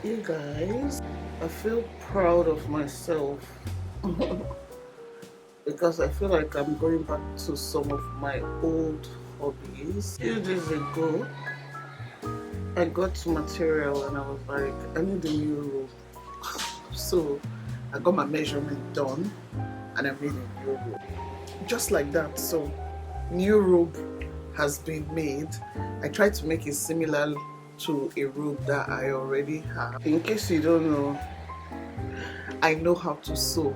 You guys, I feel proud of myself because I feel like I'm going back to some of my old hobbies. A few days ago, I got to material and I was like, I need a new robe. So I got my measurement done and I made a new robe. Just like that. So new robe has been made. I tried to make it similar to a robe that I already have. In case you don't know, I know how to sew.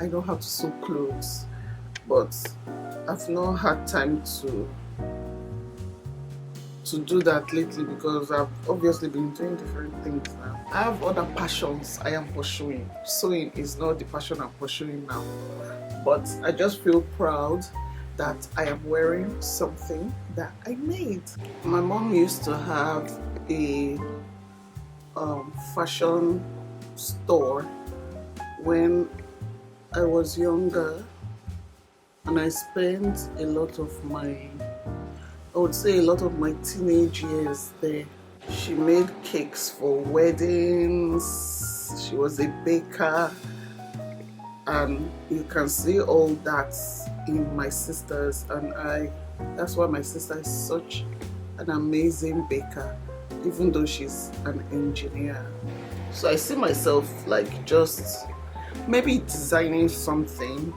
I know how to sew clothes, but I've not had time to do that lately because I've obviously been doing different things now. I have other passions I am pursuing. Sewing is not the passion I'm pursuing now, but I just feel proud that I am wearing something that I made. My mom used to have a fashion store when I was younger, and I spent a lot of my, I would say a lot of my teenage years there. She made cakes for weddings, she was a baker, and you can see all that in my sisters and I. That's why my sister is such an amazing baker, even though she's an engineer. So I see myself like just maybe designing something.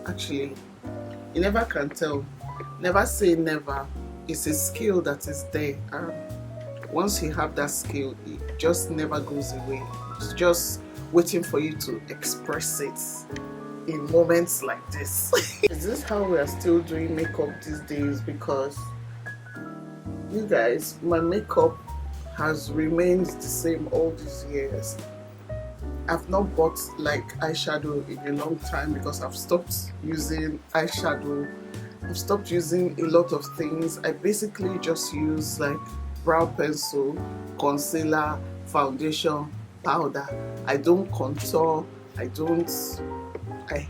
Actually, you never can tell. Never say never. It's a skill that is there, and once you have that skill, it just never goes away. It's just waiting for you to express it in moments like this. Is this how we are still doing makeup these days? Because you guys, my makeup has remained the same all these years. I've not bought like eyeshadow in a long time because I've stopped using eyeshadow. I've stopped using a lot of things. I basically just use like brow pencil, concealer, foundation, powder. I don't contour, I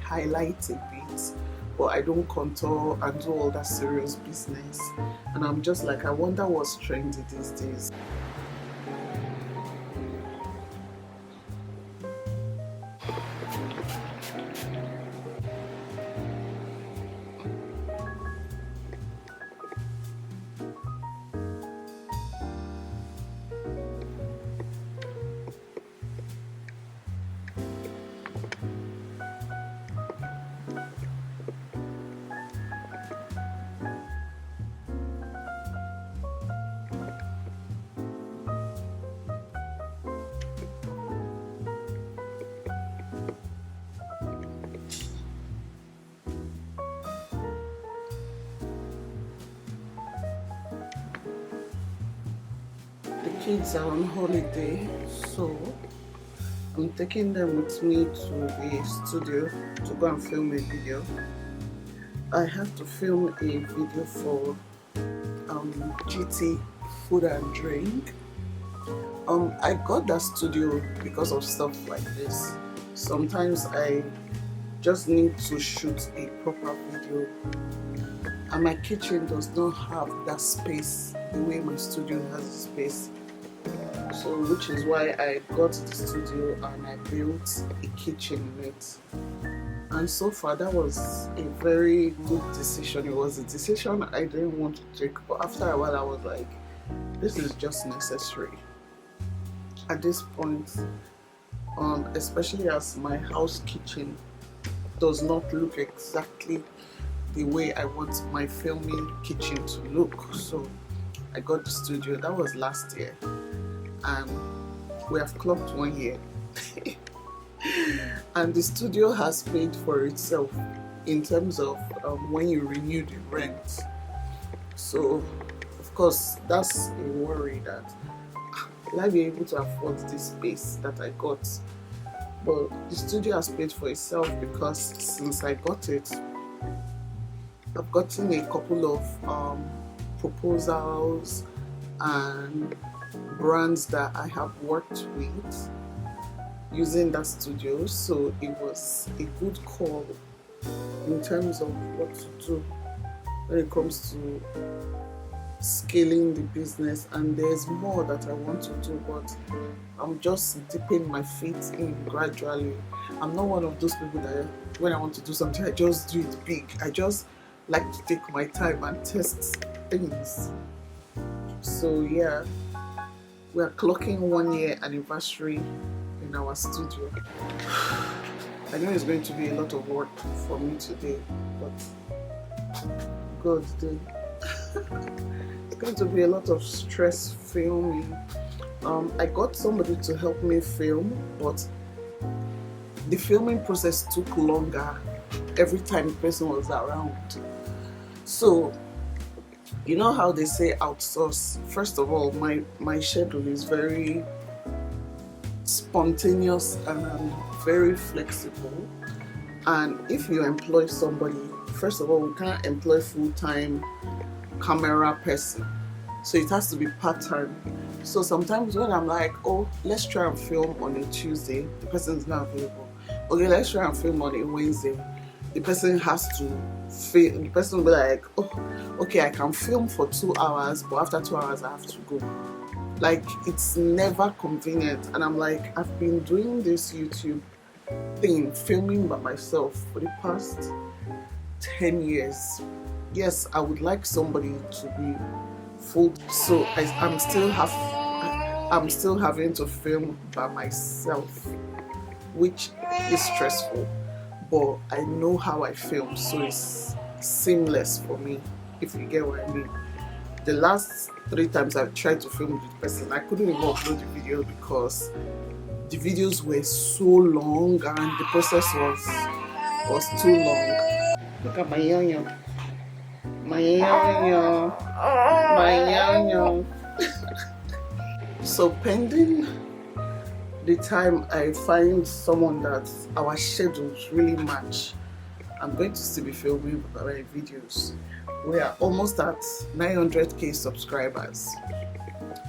highlight a bit, but I don't contour and do all that serious business. And I'm just like, I wonder what's trendy these days. The kids are on holiday, so I'm taking them with me to the studio to go and film a video. I have to film a video for GT Food and Drink. I got that studio because of stuff like this. Sometimes I just need to shoot a proper video, and my kitchen does not have that space the way my studio has the space. So which is why I got the studio and I built a kitchen in it. And so far that was a very good decision. It was a decision I didn't want to take, but after a while I was like, this is just necessary at this point, especially as my house kitchen does not look exactly the way I want my filming kitchen to look. So I got the studio. That was last year, and we have clocked 1 year. And the studio has paid for itself in terms of when you renew the rent. So of course that's a worry that will I be able to afford this space that I got. But the studio has paid for itself because since I got it, I've gotten a couple of proposals and brands that I have worked with using that studio. So it was a good call in terms of what to do when it comes to scaling the business, and there's more that I want to do, but I'm just dipping my feet in gradually. I'm not one of those people that when I want to do something, I just do it big. I just like to take my time and test things. So yeah, we are clocking 1 year anniversary in our studio. I know it's going to be a lot of work for me today, but God did. It's going to be a lot of stress filming. I got somebody to help me film, but the filming process took longer every time the person was around. So you know how they say outsource? First of all, my schedule is very spontaneous and I'm very flexible. And if you employ somebody, first of all, we can't employ full-time camera person, so it has to be part-time. So sometimes when I'm like, oh, let's try and film on a Tuesday, the person is not available. Okay, let's try and film on a Wednesday, the person has to film. The person will be like, oh, okay, I can film for 2 hours, but after 2 hours I have to go. Like, it's never convenient. And I'm like, I've been doing this YouTube thing, filming by myself for the past 10 years. Yes, I would like somebody to be full, so I'm still having to film by myself, which is stressful, but I know how I film, so it's seamless for me, if you get what I mean. The last 3 times I've tried to film with the person, I couldn't even upload the video because the videos were so long and the process was too long. Look at my yo-yo. My yo-yo. My yo-yo. So pending the time I find someone that our schedules really match, I'm going to still be filming my videos. We are almost at 900k subscribers.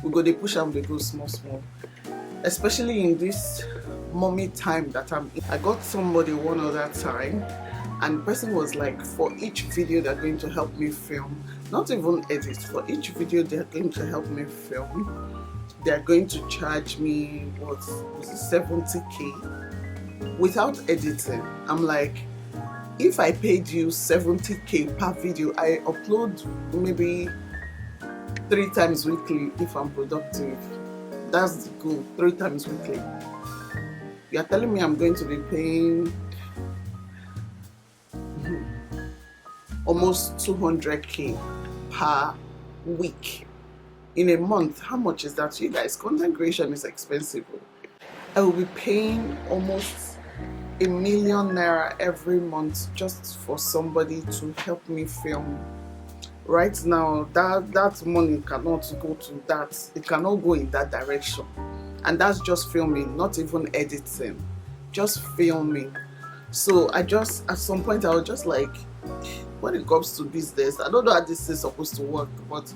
We go they push and they go small, especially in this mommy time that I'm in. I got somebody one other time, and the person was like, for each video they're going to help me film, not even edit, for each video they're going to help me film, they're going to charge me, what was it, 70k without editing. I'm like, if I paid you 70k per video, I upload maybe 3 times weekly if I'm productive. That's the goal, 3 times weekly. You're telling me I'm going to be paying almost 200k per week in a month. How much is that to you guys? Content creation is expensive. I will be paying almost ₦1 million every month just for somebody to help me film. Right now, that money cannot go to that. It cannot go in that direction. And that's just filming, not even editing, just filming. So at some point I was just like, when it comes to business, I don't know how this is supposed to work, but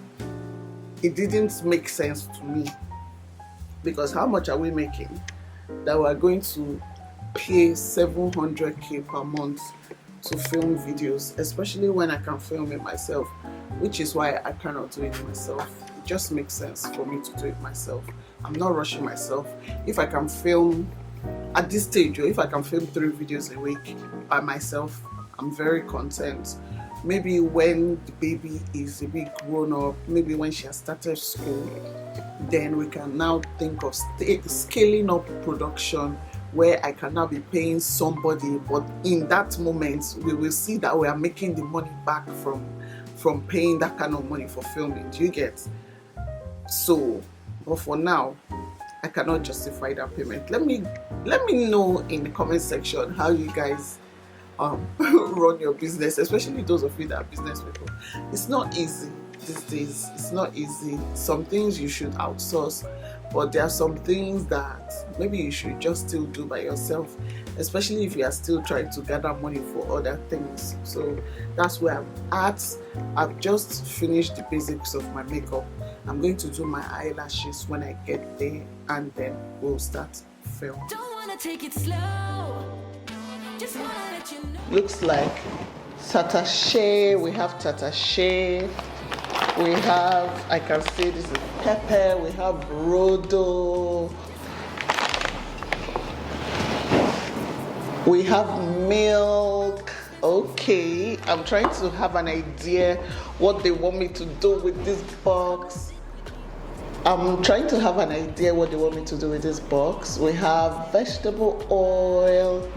it didn't make sense to me, because how much are we making that we're going to pay 700k per month to film videos, especially when I can film it myself, which is why I cannot do it myself. It just makes sense for me to do it myself. I'm not rushing myself. If I can film at this stage, or if I can film 3 videos a week by myself, I'm very content. Maybe when the baby is a bit grown up, maybe when she has started school, then we can now think of scaling up production, where I can now be paying somebody, but in that moment we will see that we are making the money back from paying that kind of money for filming. Do you get? So, but for now, I cannot justify that payment. Let me know in the comment section how you guys run your business, especially those of you that are business people. It's not easy these days. It's not easy. Some things you should outsource, but there are some things that maybe you should just still do by yourself, especially if you are still trying to gather money for other things. So that's where I'm at. I've just finished the basics of my makeup. I'm going to do my eyelashes when I get there, and then we'll start film. Don't wanna take it slow. Just wanna let you know. Looks like tatashe. We have tatashe. We have, I can say this is pepper, we have rodo, we have milk. Okay, I'm trying to have an idea what they want me to do with this box. I'm trying to have an idea what they want me to do with this box. We have vegetable oil.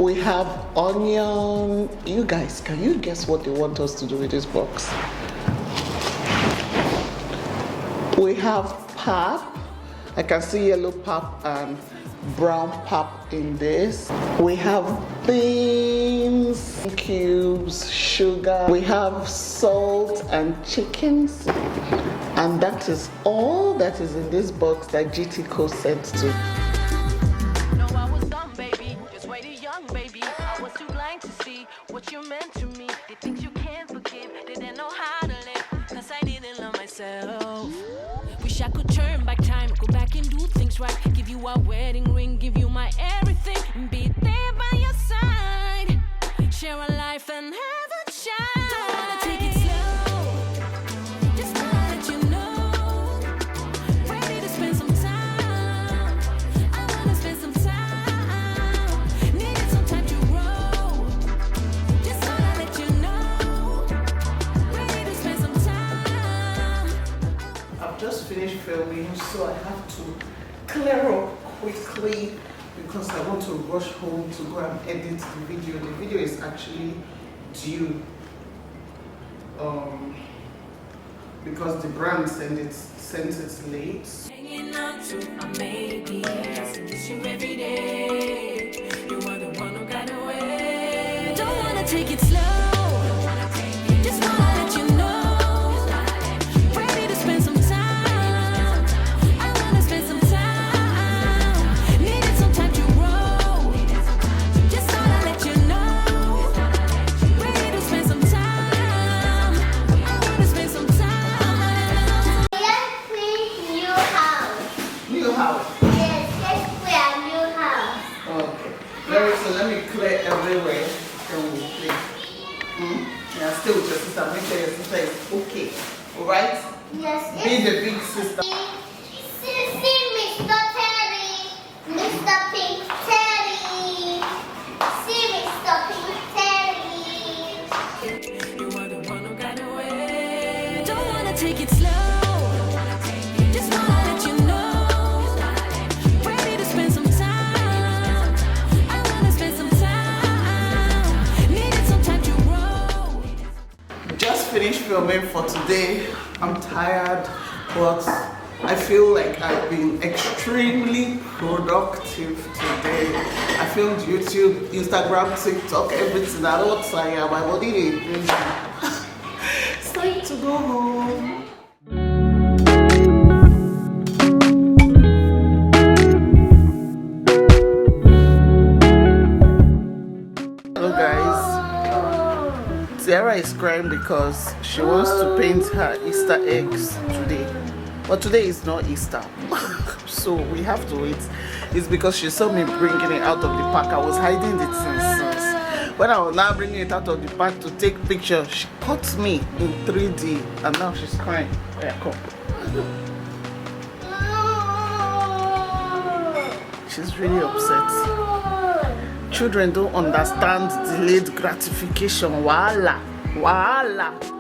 We have onion. You guys, can you guess what they want us to do with this box? We have pap. I can see yellow pap and brown pap in this. We have beans, cubes, sugar. We have salt and chickens. And that is all that is in this box that GTCO sent to. No, I was dumb, baby. Just way too young, baby. I was too blind to see what you meant to me. The things you can't forgive, didn't know how to live. Cause I didn't love myself. Wish I could turn back time, go back and do things right. Give you a wedding ring, give you my everything, and be there by your side. Share a life and have a child. Don't wanna take it slow, just wanna let you know. Ready to spend some time, I wanna spend some time. Needed some time to grow, just wanna let you know. Ready to spend some time. I've just finished filming, so I have to clear up quickly because I want to rush home to go and edit the video. The video is actually due because the brand sent it late. Hanging on to a maybe, I miss you every day. You are the one who got away. Don't wanna take it slow, just wanna let you know. Ready to spend some time, I wanna spend some time. Needed some time to grow, just wanna let you know. Ready to spend some time, I wanna spend some time. New house. Yes, let's play a new house. Okay. So let me clear everywhere. Then we'll play. Yeah, stay with your sister. Make sure your sister is okay. Alright? Yes, Be the big sister. Sisi, Mr. Terry, Mr. Pink Terry. See, Mr. Pink Terry. You are the one who got away. Don't wanna take it slow, just wanna let you know. Ready to spend some time, I wanna spend some time. Needed some time to grow. Just finished filming for today. I'm tired, but I feel like I've been extremely productive today. I filmed YouTube, Instagram, TikTok, everything. I don't say my body is busy. It's time to go home. Hello guys. Tiara is crying because she wants to paint her Easter eggs today. But today is not Easter. So we have to wait. It's because she saw me bringing it out of the pack. I was hiding it since. When I was now bringing it out of the pack to take pictures, she caught me in 3D and now she's crying. Yeah, come. She's really upset. Children don't understand delayed gratification. Voila.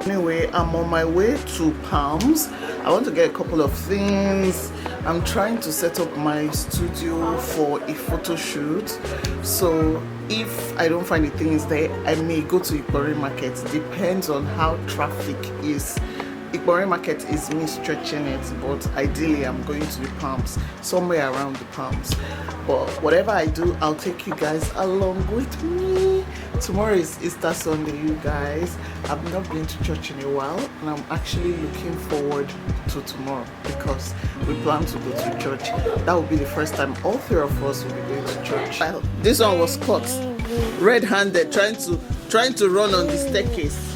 Anyway, I'm on my way to Palms. I want to get a couple of things. I'm trying to set up my studio for a photo shoot. So if I don't find the things there, I may go to Ikpori Market. Depends on how traffic is. Ikpori Market is me stretching it, but ideally I'm going to the Palms, somewhere around the Palms. But whatever I do, I'll take you guys along with me. Tomorrow is Easter Sunday, you guys. I've not been to church in a while, and I'm actually looking forward to tomorrow because we plan to go to church. That will be the first time all three of us will be going to church. This one was caught red-handed, trying to run on the staircase.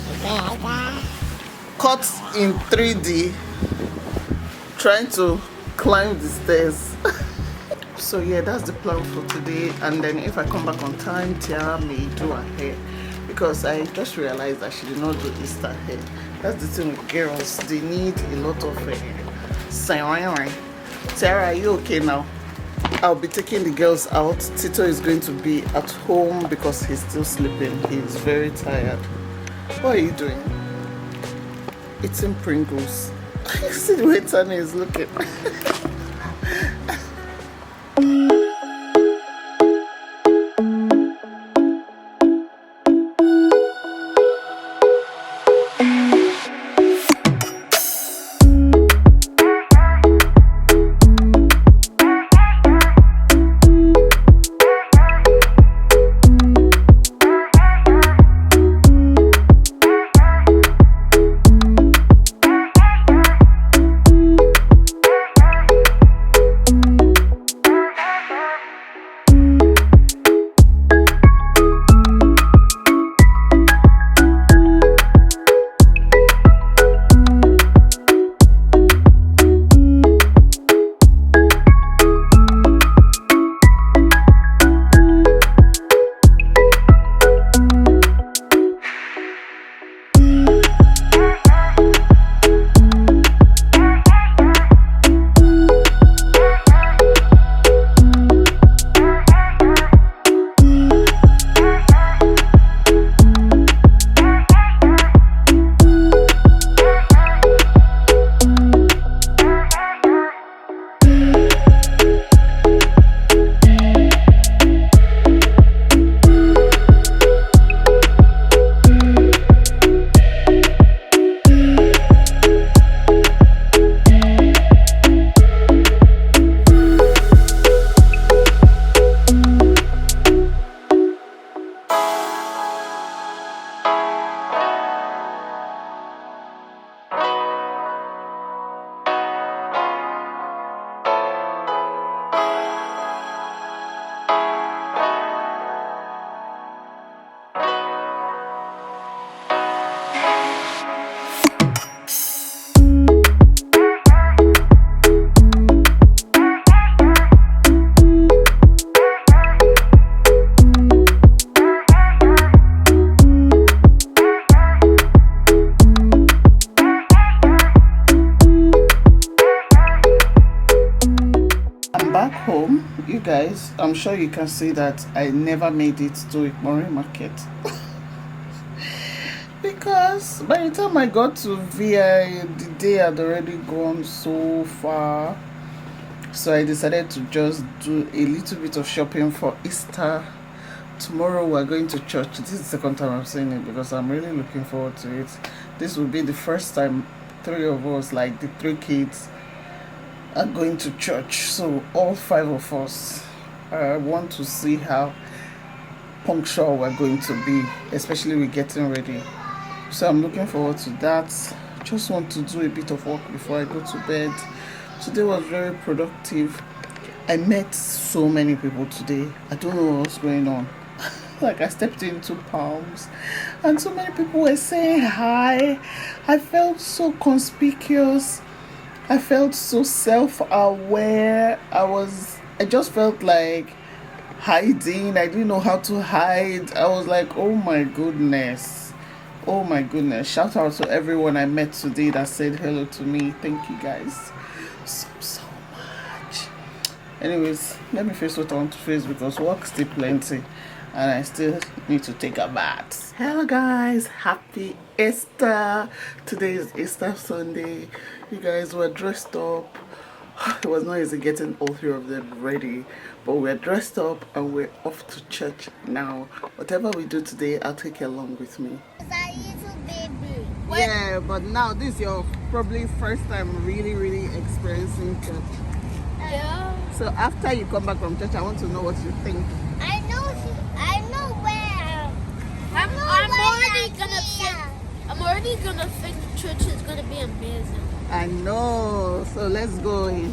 Caught in 3D, trying to climb the stairs. So yeah, that's the plan for today. And then if I come back on time, Tiara may do her hair because I just realized that she did not do Easter hair. That's the thing with girls, they need a lot of siren. Sarah, are you okay now? I'll be taking the girls out. Tito is going to be at home because he's still sleeping. He's very tired. What are you doing? Eating Pringles. See the way Tani is looking. Home, you guys, I'm sure you can see that I never made it to Ikmori Market because by the time I got to VI, the day had already gone so far. So I decided to just do a little bit of shopping for Easter. Tomorrow we're going to church. This is the second time I'm saying it because I'm really looking forward to it. This will be the first time three of us, like the three kids, are going to church. So all five of us, I want to see how punctual we're going to be, especially with getting ready. So I'm looking forward to that. Just want to do a bit of work before I go to bed. Today was very productive. I met so many people today. I don't know what's going on. Like, I stepped into Palms and so many people were saying hi. I felt so conspicuous. I felt so self-aware. I just felt like hiding. I didn't know how to hide. I was like, oh my goodness. Oh my goodness. Shout out to everyone I met today that said hello to me. Thank you guys so much. Anyways, let me face what I want to face because work's still plenty and I still need to take a bath. Hello guys, happy Easter. Today is Easter Sunday. You guys were dressed up. It was not easy getting all three of them ready, but we're dressed up and we're off to church now. Whatever we do today, I'll take you along with me. It's a little baby. Yeah, but now this is your probably first time really experiencing church. Yeah. So after you come back from church, I want to know what you think. I know where. I'm already gonna think church is gonna be amazing. I know. So let's go in.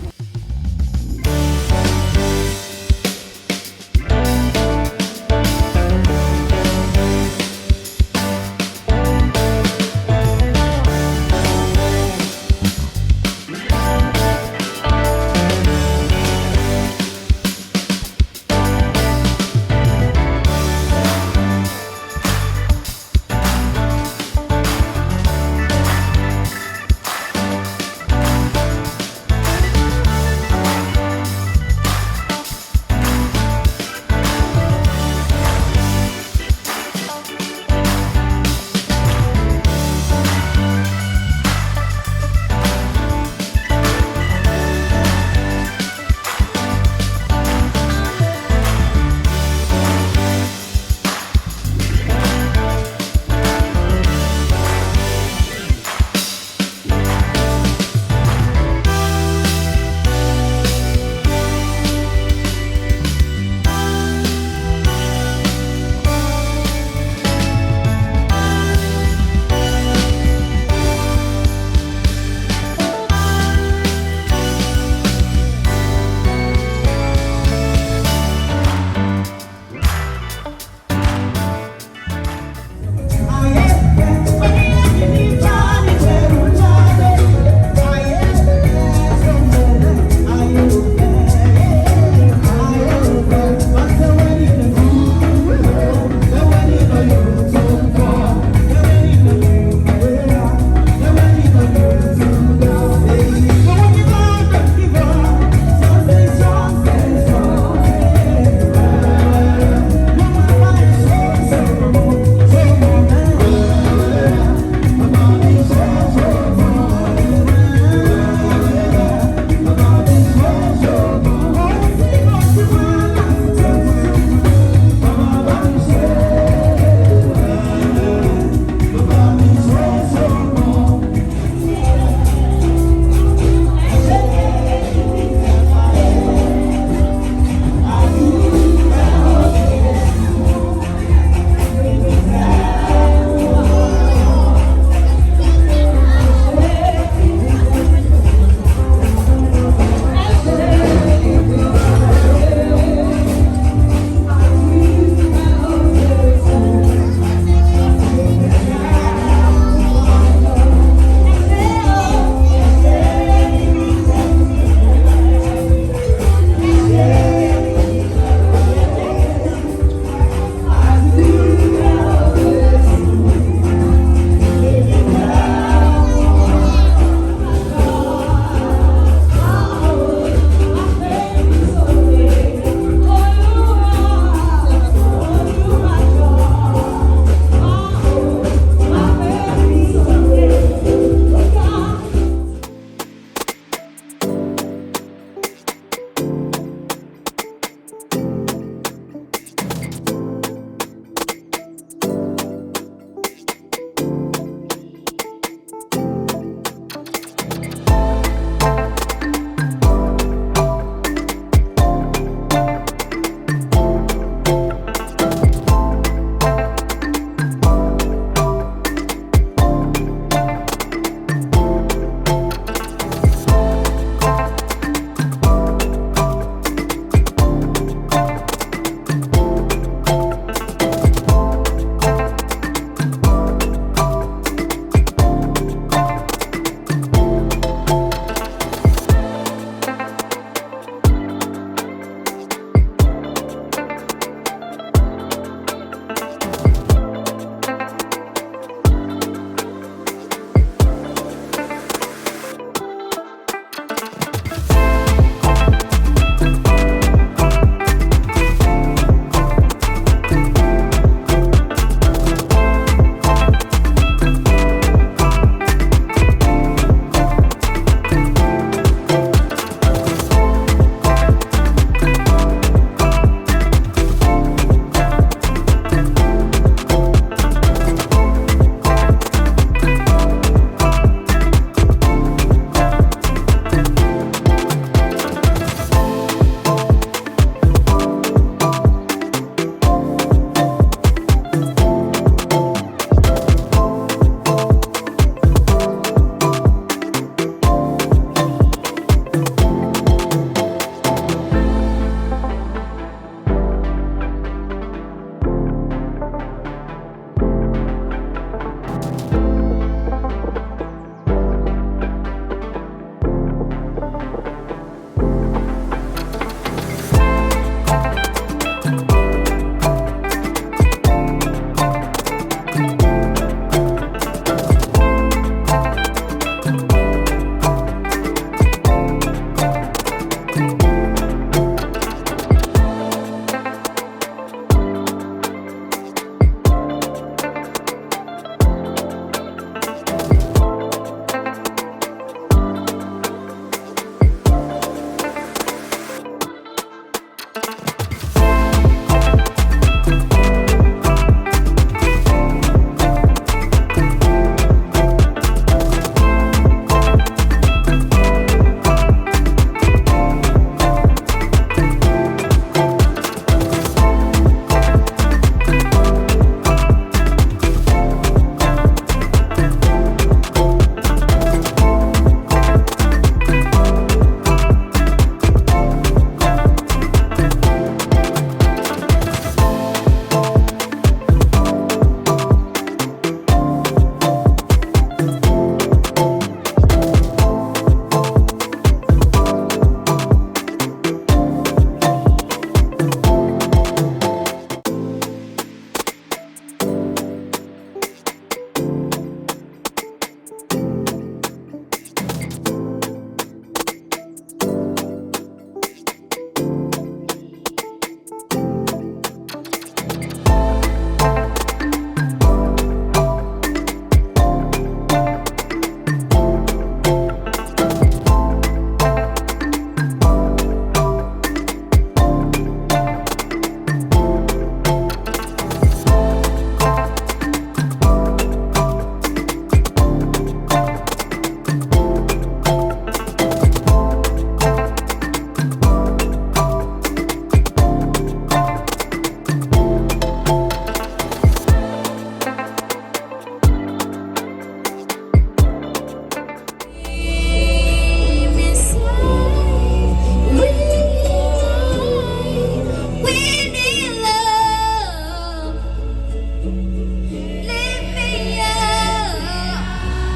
Leave me up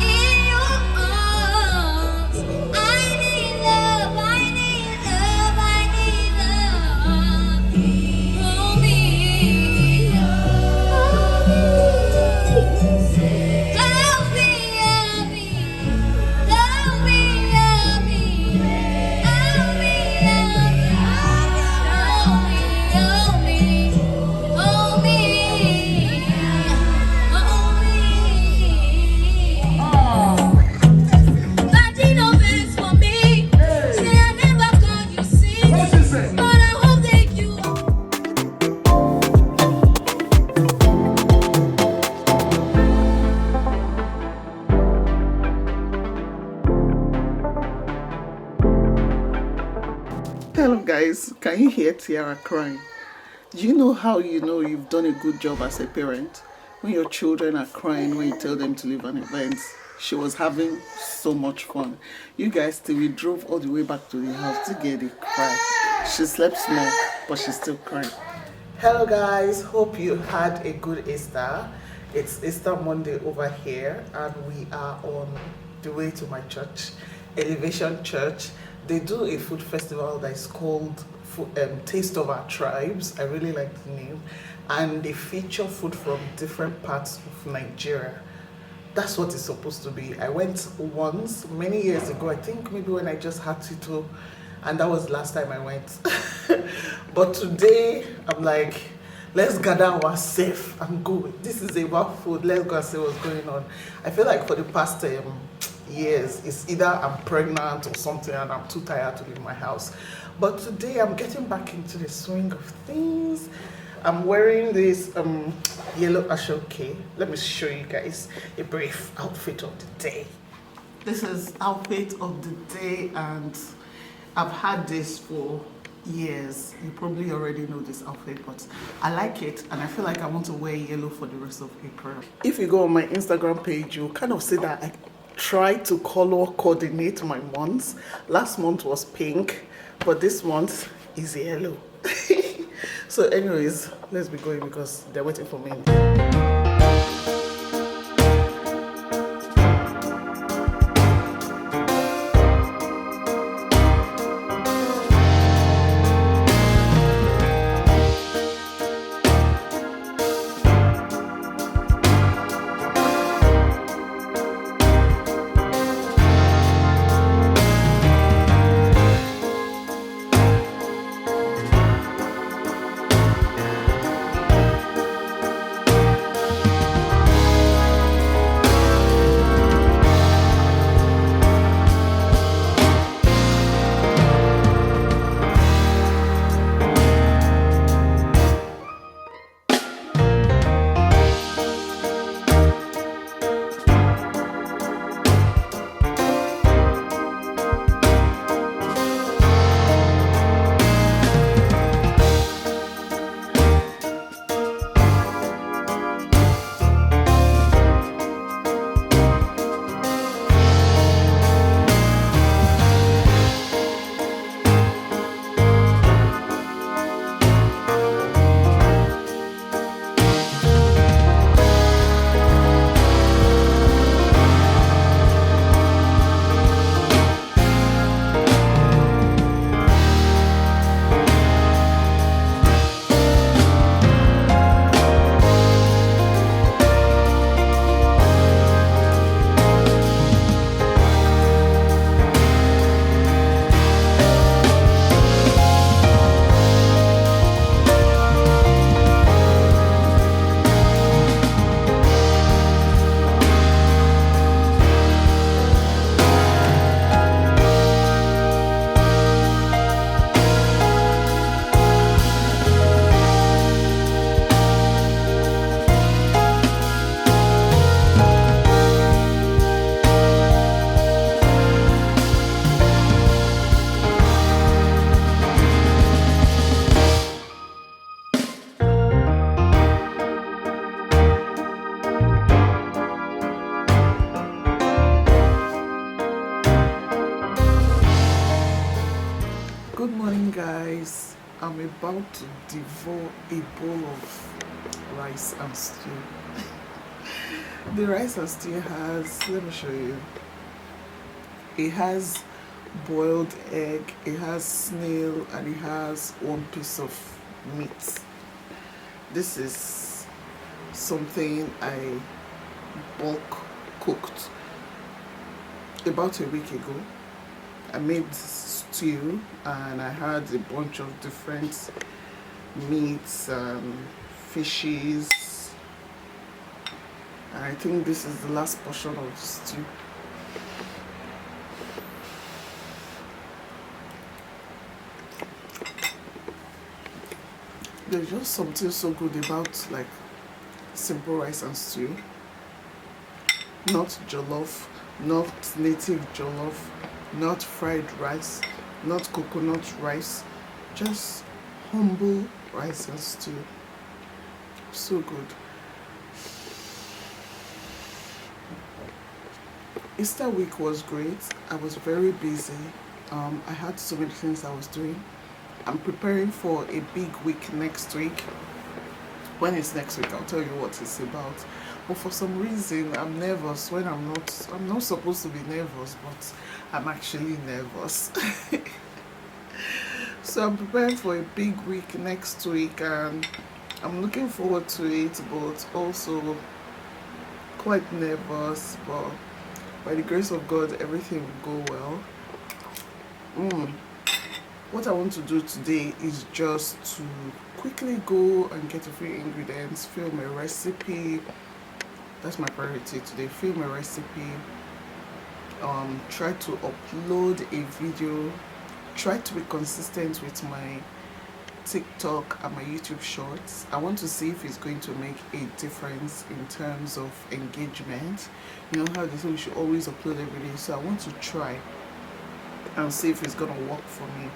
in your arms. I need love, I need love, I need love. Hold me, hold me. Love me, love me, love me, love me, love me, love me, hold me, hold me, hold me. Daddy no vex for me. Say I never call you sis, but I hope that you. Hello guys, can you hear Tiara crying? Do you know how you know you've done a good job as a parent? When your children are crying when you tell them to leave an event. She was having so much fun. You guys, till we drove all the way back to the house to get a cry. She slept small, but she's still crying. Hello guys, hope you had a good Easter. It's Easter Monday over here and we are on the way to my church, Elevation Church. They do a food festival that is called Taste of Our Tribes. I really like the name. And they feature food from different parts of Nigeria. That's what it's supposed to be. I went once, many years ago, I think maybe when I just had Tito, and that was the last time I went. But today, I'm like, let's gather ourselves and go. This is about food. Let's go and see what's going on. I feel like for the past years, it's either I'm pregnant or something and I'm too tired to leave my house. But today I'm getting back into the swing of things. I'm wearing this yellow ashoke. Let me show you guys a brief outfit of the day. This is outfit of the day and I've had this for years. You probably already know this outfit, but I like it and I feel like I want to wear yellow for the rest of April. If you go on my Instagram page, you'll kind of see that I try to color coordinate my months. Last month was pink, but this month is yellow. So anyways, let's be going because they're waiting for me. Good morning guys, I'm about to devour a bowl of rice and stew. The rice and stew has, let me show you, it has boiled egg, it has snail, and it has one piece of meat. This is something I bulk cooked about a week ago. I made stew and I had a bunch of different meats and fishes, and I think this is the last portion of the stew. There's just something so good about like simple rice and stew. Not jollof, not native jollof, not fried rice, not coconut rice, just humble rice and stew. So good. Easter week was great. I was very busy. I had so many things I was doing. I'm preparing for a big week next week. When it's next week, I'll tell you what it's about. But for some reason, I'm nervous when I'm not supposed to be nervous, but I'm actually nervous. So I'm preparing for a big week next week, and I'm looking forward to it, but also quite nervous. But by the grace of God, everything will go well. What I want to do today is just to quickly go and get a few ingredients, film a recipe. That's my priority today. Film a recipe, try to upload a video, try to be consistent with my TikTok and my YouTube shorts. I want to see if it's going to make a difference in terms of engagement. You know how they say we should always upload every day, so I want to try and see if it's gonna work for me.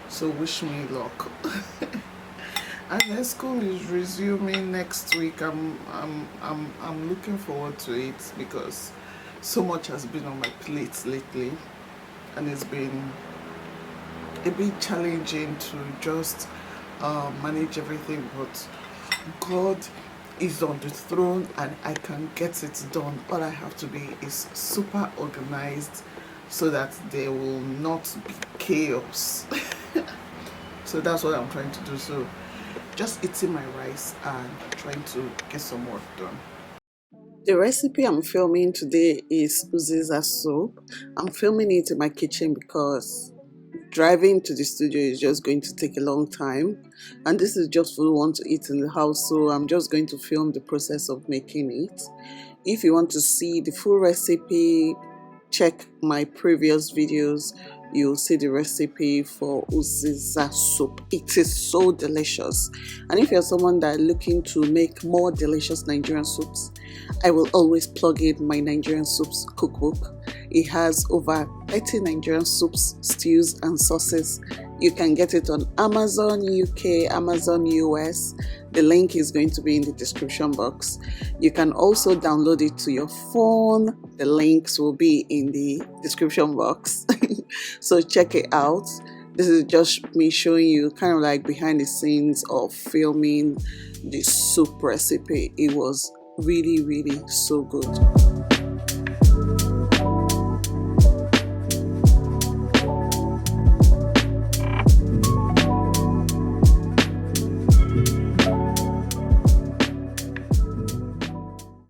So wish me luck. And then school is resuming next week. I'm looking forward to it because so much has been on my plate lately, and it's been a bit challenging to just manage everything, but God is on the throne and I can get it done. All I have to be is super organized so that there will not be chaos. So that's what I'm trying to do. So just eating my rice and trying to get some work done. The recipe I'm filming today is uziza soup. I'm filming it in my kitchen because driving to the studio is just going to take a long time, and this is just for who want to eat in the house, so I'm just going to film the process of making it. If you want to see the full recipe, check my previous videos. You'll see the recipe for uziza soup. It is so delicious, and if you're someone that is looking to make more delicious Nigerian soups, I will always plug in my Nigerian soups cookbook. It has over 30 Nigerian soups, stews, and sauces. You can get it on Amazon UK, Amazon US. The link is going to be in the description box. You can also download it to your phone. The links will be in the description box. So check it out. This is just me showing you kind of like behind the scenes of filming the soup recipe. It was really so good.